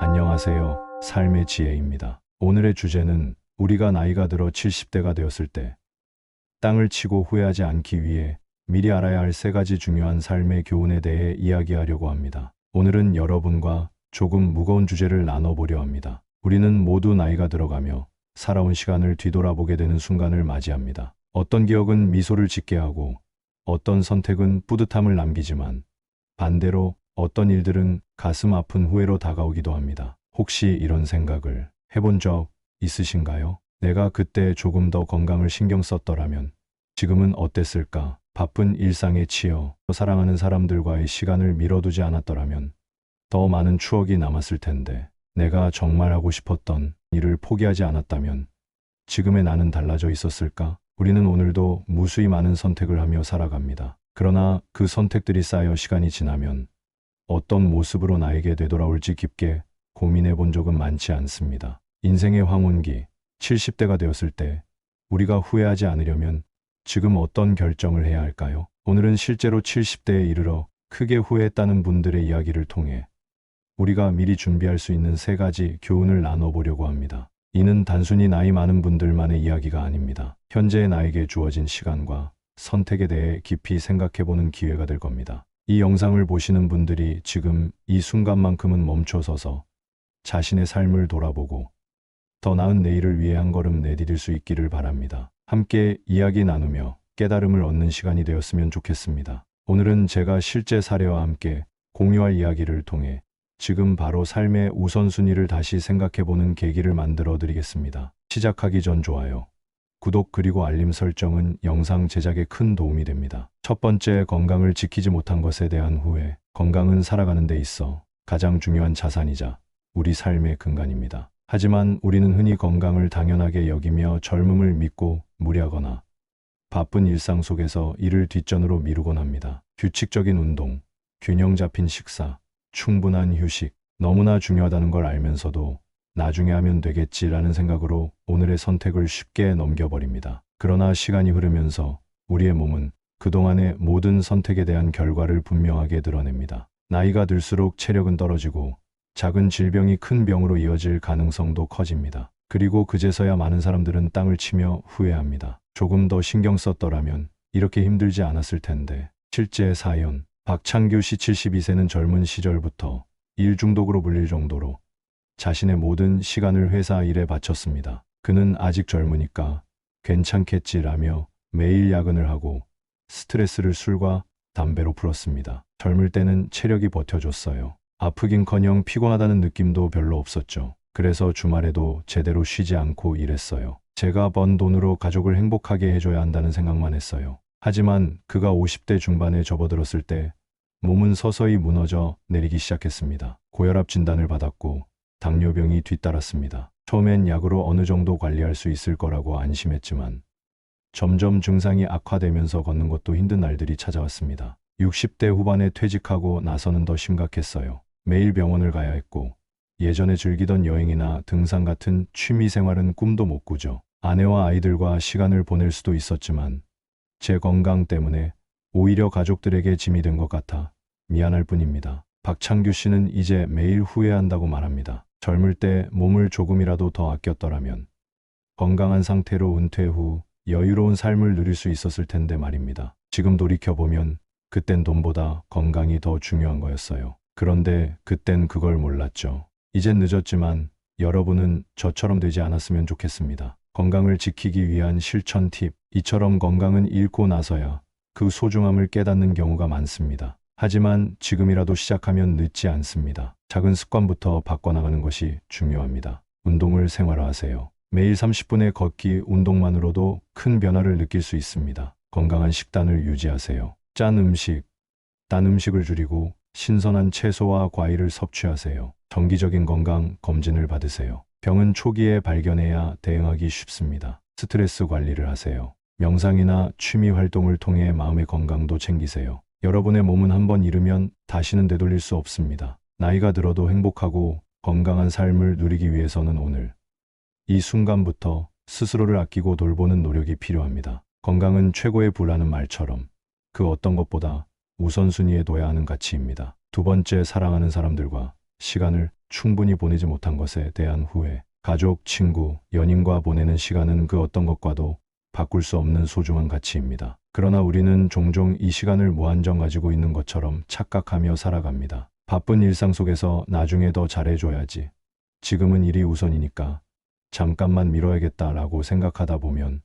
안녕하세요. 삶의 지혜입니다. 오늘의 주제는 우리가 나이가 들어 70대가 되었을 때 땅을 치고 후회하지 않기 위해 미리 알아야 할 3가지 중요한 삶의 교훈에 대해 이야기하려고 합니다. 오늘은 여러분과 조금 무거운 주제를 나눠보려 합니다. 우리는 모두 나이가 들어가며 살아온 시간을 뒤돌아보게 되는 순간을 맞이합니다. 어떤 기억은 미소를 짓게 하고 어떤 선택은 뿌듯함을 남기지만 반대로 어떤 일들은 가슴 아픈 후회로 다가오기도 합니다. 혹시 이런 생각을 해본 적 있으신가요? 내가 그때 조금 더 건강을 신경 썼더라면 지금은 어땠을까? 바쁜 일상에 치여 사랑하는 사람들과의 시간을 미뤄두지 않았더라면 더 많은 추억이 남았을 텐데, 내가 정말 하고 싶었던 일을 포기하지 않았다면 지금의 나는 달라져 있었을까? 우리는 오늘도 무수히 많은 선택을 하며 살아갑니다. 그러나 그 선택들이 쌓여 시간이 지나면 어떤 모습으로 나에게 되돌아올지 깊게 고민해 본 적은 많지 않습니다. 인생의 황혼기, 70대가 되었을 때 우리가 후회하지 않으려면 지금 어떤 결정을 해야 할까요? 오늘은 실제로 70대에 이르러 크게 후회했다는 분들의 이야기를 통해 우리가 미리 준비할 수 있는 3가지 교훈을 나눠보려고 합니다. 이는 단순히 나이 많은 분들만의 이야기가 아닙니다. 현재의 나에게 주어진 시간과 선택에 대해 깊이 생각해보는 기회가 될 겁니다. 이 영상을 보시는 분들이 지금 이 순간만큼은 멈춰서서 자신의 삶을 돌아보고 더 나은 내일을 위해 한 걸음 내디딜 수 있기를 바랍니다. 함께 이야기 나누며 깨달음을 얻는 시간이 되었으면 좋겠습니다. 오늘은 제가 실제 사례와 함께 공유할 이야기를 통해 지금 바로 삶의 우선순위를 다시 생각해보는 계기를 만들어 드리겠습니다. 시작하기 전 좋아요, 구독 그리고 알림 설정은 영상 제작에 큰 도움이 됩니다. 첫 번째, 건강을 지키지 못한 것에 대한 후회. 건강은 살아가는 데 있어 가장 중요한 자산이자 우리 삶의 근간입니다. 하지만 우리는 흔히 건강을 당연하게 여기며 젊음을 믿고 무리하거나 바쁜 일상 속에서 이를 뒷전으로 미루곤 합니다. 규칙적인 운동, 균형 잡힌 식사, 충분한 휴식, 너무나 중요하다는 걸 알면서도 나중에 하면 되겠지라는 생각으로 오늘의 선택을 쉽게 넘겨버립니다. 그러나 시간이 흐르면서 우리의 몸은 그동안의 모든 선택에 대한 결과를 분명하게 드러냅니다. 나이가 들수록 체력은 떨어지고 작은 질병이 큰 병으로 이어질 가능성도 커집니다. 그리고 그제서야 많은 사람들은 땅을 치며 후회합니다. 조금 더 신경 썼더라면 이렇게 힘들지 않았을 텐데. 실제 사연, 박창규 씨 72세는 젊은 시절부터 일 중독으로 불릴 정도로 자신의 모든 시간을 회사 일에 바쳤습니다. 그는 아직 젊으니까 괜찮겠지라며 매일 야근을 하고 스트레스를 술과 담배로 풀었습니다. 젊을 때는 체력이 버텨줬어요. 아프긴커녕 피곤하다는 느낌도 별로 없었죠. 그래서 주말에도 제대로 쉬지 않고 일했어요. 제가 번 돈으로 가족을 행복하게 해줘야 한다는 생각만 했어요. 하지만 그가 50대 중반에 접어들었을 때 몸은 서서히 무너져 내리기 시작했습니다. 고혈압 진단을 받았고 당뇨병이 뒤따랐습니다. 처음엔 약으로 어느 정도 관리할 수 있을 거라고 안심했지만 점점 증상이 악화되면서 걷는 것도 힘든 날들이 찾아왔습니다. 60대 후반에 퇴직하고 나서는 더 심각했어요. 매일 병원을 가야 했고 예전에 즐기던 여행이나 등산 같은 취미 생활은 꿈도 못 꾸죠. 아내와 아이들과 시간을 보낼 수도 있었지만 제 건강 때문에 오히려 가족들에게 짐이 된 것 같아 미안할 뿐입니다. 박창규 씨는 이제 매일 후회한다고 말합니다. 젊을 때 몸을 조금이라도 더 아꼈더라면 건강한 상태로 은퇴 후 여유로운 삶을 누릴 수 있었을 텐데 말입니다. 지금 돌이켜보면 그땐 돈보다 건강이 더 중요한 거였어요. 그런데 그땐 그걸 몰랐죠. 이젠 늦었지만 여러분은 저처럼 되지 않았으면 좋겠습니다. 건강을 지키기 위한 실천 팁. 이처럼 건강은 잃고 나서야 그 소중함을 깨닫는 경우가 많습니다. 하지만 지금이라도 시작하면 늦지 않습니다. 작은 습관부터 바꿔나가는 것이 중요합니다. 운동을 생활화하세요. 매일 30분의 걷기 운동만으로도 큰 변화를 느낄 수 있습니다. 건강한 식단을 유지하세요. 짠 음식, 단 음식을 줄이고 신선한 채소와 과일을 섭취하세요. 정기적인 건강 검진을 받으세요. 병은 초기에 발견해야 대응하기 쉽습니다. 스트레스 관리를 하세요. 명상이나 취미 활동을 통해 마음의 건강도 챙기세요. 여러분의 몸은 한번 잃으면 다시는 되돌릴 수 없습니다. 나이가 들어도 행복하고 건강한 삶을 누리기 위해서는 오늘 이 순간부터 스스로를 아끼고 돌보는 노력이 필요합니다. 건강은 최고의 부라는 말처럼 그 어떤 것보다 우선순위에 둬야 하는 가치입니다. 두 번째, 사랑하는 사람들과 시간을 충분히 보내지 못한 것에 대한 후회, 가족, 친구, 연인과 보내는 시간은 그 어떤 것과도 바꿀 수 없는 소중한 가치입니다. 그러나 우리는 종종 이 시간을 무한정 가지고 있는 것처럼 착각하며 살아갑니다. 바쁜 일상 속에서 나중에 더 잘해줘야지, 지금은 일이 우선이니까 잠깐만 미뤄야겠다라고 생각하다 보면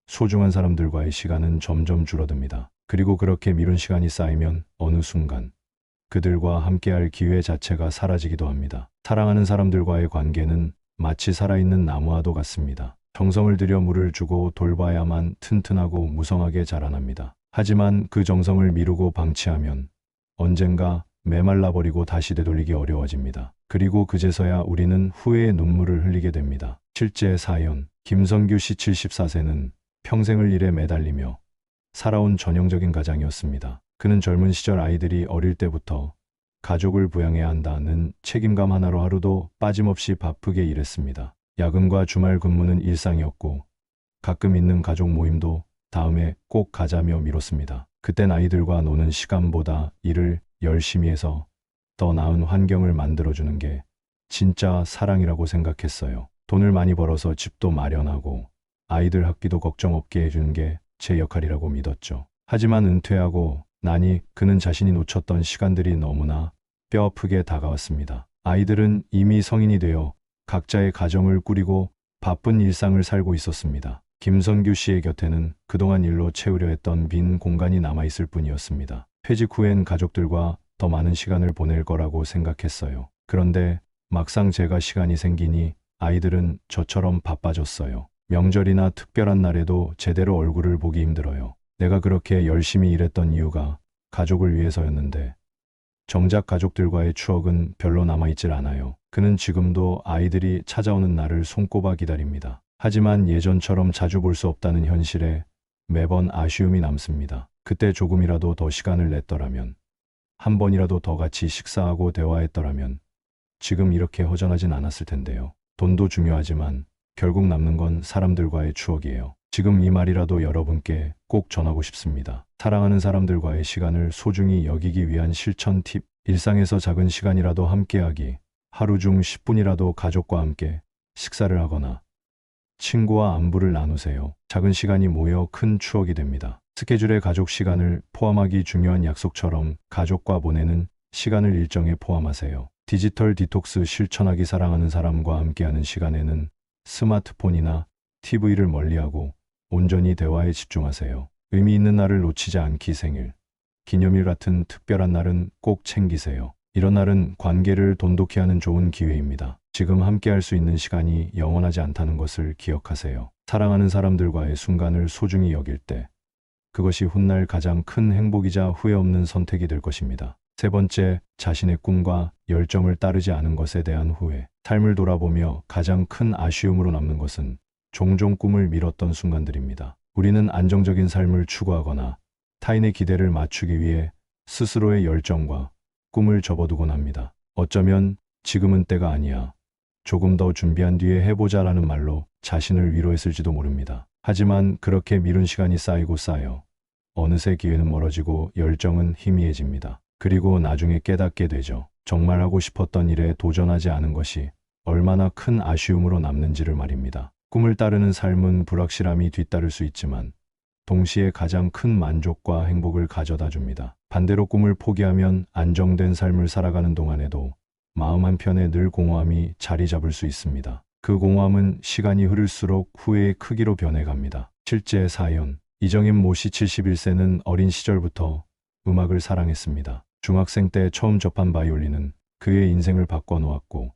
소중한 사람들과의 시간은 점점 줄어듭니다. 그리고 그렇게 미룬 시간이 쌓이면 어느 순간 그들과 함께할 기회 자체가 사라지기도 합니다. 사랑하는 사람들과의 관계는 마치 살아있는 나무와도 같습니다. 정성을 들여 물을 주고 돌봐야만 튼튼하고 무성하게 자라납니다. 하지만 그 정성을 미루고 방치하면 언젠가 메말라버리고 다시 되돌리기 어려워집니다. 그리고 그제서야 우리는 후회의 눈물을 흘리게 됩니다. 실제 사연, 김성규 씨 74세는 평생을 일에 매달리며 살아온 전형적인 가장이었습니다. 그는 젊은 시절 아이들이 어릴 때부터 가족을 부양해야 한다는 책임감 하나로 하루도 빠짐없이 바쁘게 일했습니다. 야근과 주말 근무는 일상이었고 가끔 있는 가족 모임도 다음에 꼭 가자며 미뤘습니다. 그땐 아이들과 노는 시간보다 일을 열심히 해서 더 나은 환경을 만들어주는 게 진짜 사랑이라고 생각했어요. 돈을 많이 벌어서 집도 마련하고 아이들 학비도 걱정 없게 해주는 게 제 역할이라고 믿었죠. 하지만 은퇴하고 나니 그는 자신이 놓쳤던 시간들이 너무나 뼈아프게 다가왔습니다. 아이들은 이미 성인이 되어 각자의 가정을 꾸리고 바쁜 일상을 살고 있었습니다. 김성규 씨의 곁에는 그동안 일로 채우려 했던 빈 공간이 남아있을 뿐이었습니다. 퇴직 후엔 가족들과 더 많은 시간을 보낼 거라고 생각했어요. 그런데 막상 제가 시간이 생기니 아이들은 저처럼 바빠졌어요. 명절이나 특별한 날에도 제대로 얼굴을 보기 힘들어요. 내가 그렇게 열심히 일했던 이유가 가족을 위해서였는데 정작 가족들과의 추억은 별로 남아있질 않아요. 그는 지금도 아이들이 찾아오는 날을 손꼽아 기다립니다. 하지만 예전처럼 자주 볼 수 없다는 현실에 매번 아쉬움이 남습니다. 그때 조금이라도 더 시간을 냈더라면, 한 번이라도 더 같이 식사하고 대화했더라면 지금 이렇게 허전하진 않았을 텐데요. 돈도 중요하지만 결국 남는 건 사람들과의 추억이에요. 지금 이 말이라도 여러분께 꼭 전하고 싶습니다. 사랑하는 사람들과의 시간을 소중히 여기기 위한 실천 팁. 일상에서 작은 시간이라도 함께하기. 하루 중 10분이라도 가족과 함께 식사를 하거나 친구와 안부를 나누세요. 작은 시간이 모여 큰 추억이 됩니다. 스케줄에 가족 시간을 포함하기. 중요한 약속처럼 가족과 보내는 시간을 일정에 포함하세요. 디지털 디톡스 실천하기. 사랑하는 사람과 함께하는 시간에는 스마트폰이나 TV를 멀리하고 온전히 대화에 집중하세요. 의미 있는 날을 놓치지 않기. 생일, 기념일 같은 특별한 날은 꼭 챙기세요. 이런 날은 관계를 돈독히 하는 좋은 기회입니다. 지금 함께 할 수 있는 시간이 영원하지 않다는 것을 기억하세요. 사랑하는 사람들과의 순간을 소중히 여길 때 그것이 훗날 가장 큰 행복이자 후회 없는 선택이 될 것입니다. 세 번째, 자신의 꿈과 열정을 따르지 않은 것에 대한 후회. 삶을 돌아보며 가장 큰 아쉬움으로 남는 것은 종종 꿈을 미뤘던 순간들입니다. 우리는 안정적인 삶을 추구하거나 타인의 기대를 맞추기 위해 스스로의 열정과 꿈을 접어두곤 합니다. 어쩌면 지금은 때가 아니야, 조금 더 준비한 뒤에 해보자라는 말로 자신을 위로했을지도 모릅니다. 하지만 그렇게 미룬 시간이 쌓이고 쌓여 어느새 기회는 멀어지고 열정은 희미해집니다. 그리고 나중에 깨닫게 되죠. 정말 하고 싶었던 일에 도전하지 않은 것이 얼마나 큰 아쉬움으로 남는지를 말입니다. 꿈을 따르는 삶은 불확실함이 뒤따를 수 있지만 동시에 가장 큰 만족과 행복을 가져다 줍니다. 반대로 꿈을 포기하면 안정된 삶을 살아가는 동안에도 마음 한편에 늘 공허함이 자리 잡을 수 있습니다. 그 공허함은 시간이 흐를수록 후회의 크기로 변해갑니다. 실제 사연, 이정임 모 씨 71세는 어린 시절부터 음악을 사랑했습니다. 중학생 때 처음 접한 바이올린은 그의 인생을 바꿔놓았고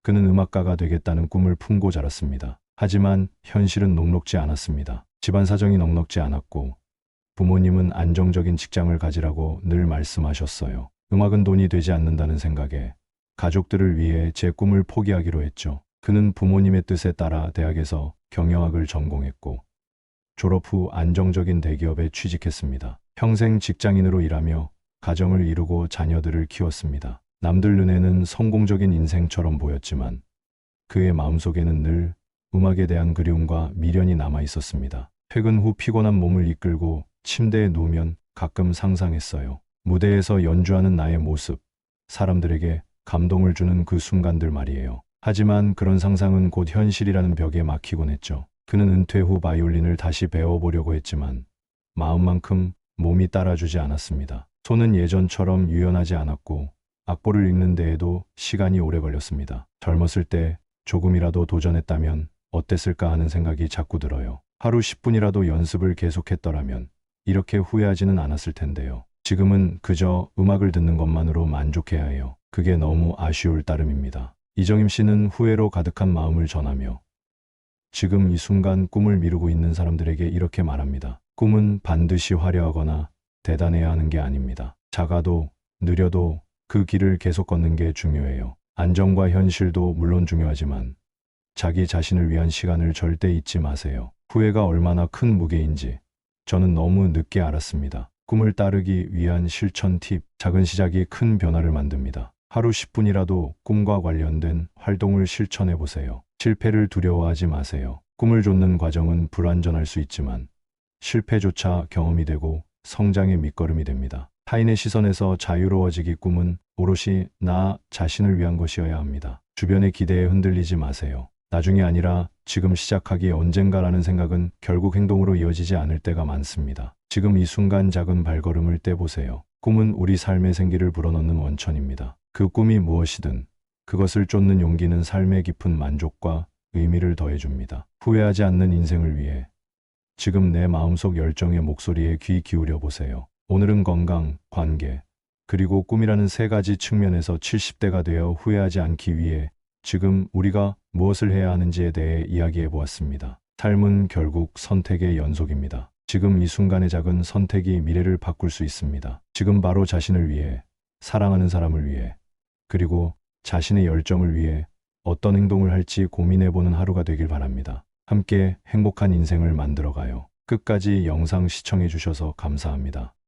그는 음악가가 되겠다는 꿈을 품고 자랐습니다. 하지만 현실은 녹록지 않았습니다. 집안 사정이 넉넉지 않았고 부모님은 안정적인 직장을 가지라고 늘 말씀하셨어요. 음악은 돈이 되지 않는다는 생각에 가족들을 위해 제 꿈을 포기하기로 했죠. 그는 부모님의 뜻에 따라 대학에서 경영학을 전공했고 졸업 후 안정적인 대기업에 취직했습니다. 평생 직장인으로 일하며 가정을 이루고 자녀들을 키웠습니다. 남들 눈에는 성공적인 인생처럼 보였지만 그의 마음속에는 늘 음악에 대한 그리움과 미련이 남아 있었습니다. 퇴근 후 피곤한 몸을 이끌고 침대에 누우면 가끔 상상했어요. 무대에서 연주하는 나의 모습, 사람들에게 감동을 주는 그 순간들 말이에요. 하지만 그런 상상은 곧 현실이라는 벽에 막히곤 했죠. 그는 은퇴 후 바이올린을 다시 배워보려고 했지만 마음만큼 몸이 따라주지 않았습니다. 손은 예전처럼 유연하지 않았고 악보를 읽는 데에도 시간이 오래 걸렸습니다. 젊었을 때 조금이라도 도전했다면 어땠을까 하는 생각이 자꾸 들어요. 하루 10분이라도 연습을 계속했더라면 이렇게 후회하지는 않았을 텐데요. 지금은 그저 음악을 듣는 것만으로 만족해야 해요. 그게 너무 아쉬울 따름입니다. 이정임 씨는 후회로 가득한 마음을 전하며 지금 이 순간 꿈을 미루고 있는 사람들에게 이렇게 말합니다. 꿈은 반드시 화려하거나 대단해야 하는 게 아닙니다. 작아도 느려도 그 길을 계속 걷는 게 중요해요. 안정과 현실도 물론 중요하지만 자기 자신을 위한 시간을 절대 잊지 마세요. 후회가 얼마나 큰 무게인지 저는 너무 늦게 알았습니다. 꿈을 따르기 위한 실천 팁, 작은 시작이 큰 변화를 만듭니다. 하루 10분이라도 꿈과 관련된 활동을 실천해 보세요. 실패를 두려워하지 마세요. 꿈을 좇는 과정은 불완전할 수 있지만 실패조차 경험이 되고 성장의 밑거름이 됩니다. 타인의 시선에서 자유로워지기 꿈은 오롯이 나 자신을 위한 것이어야 합니다. 주변의 기대에 흔들리지 마세요. 나중이 아니라 지금 시작하기 언젠가라는 생각은 결국 행동으로 이어지지 않을 때가 많습니다. 지금 이 순간 작은 발걸음을 떼보세요. 꿈은 우리 삶의 생기를 불어넣는 원천입니다. 그 꿈이 무엇이든 그것을 쫓는 용기는 삶의 깊은 만족과 의미를 더해줍니다. 후회하지 않는 인생을 위해 지금 내 마음속 열정의 목소리에 귀 기울여 보세요. 오늘은 건강, 관계, 그리고 꿈이라는 세 가지 측면에서 70대가 되어 후회하지 않기 위해 지금 우리가 무엇을 해야 하는지에 대해 이야기해 보았습니다. 삶은 결국 선택의 연속입니다. 지금 이 순간의 작은 선택이 미래를 바꿀 수 있습니다. 지금 바로 자신을 위해, 사랑하는 사람을 위해, 그리고 자신의 열정을 위해 어떤 행동을 할지 고민해보는 하루가 되길 바랍니다. 함께 행복한 인생을 만들어가요. 끝까지 영상 시청해 주셔서 감사합니다.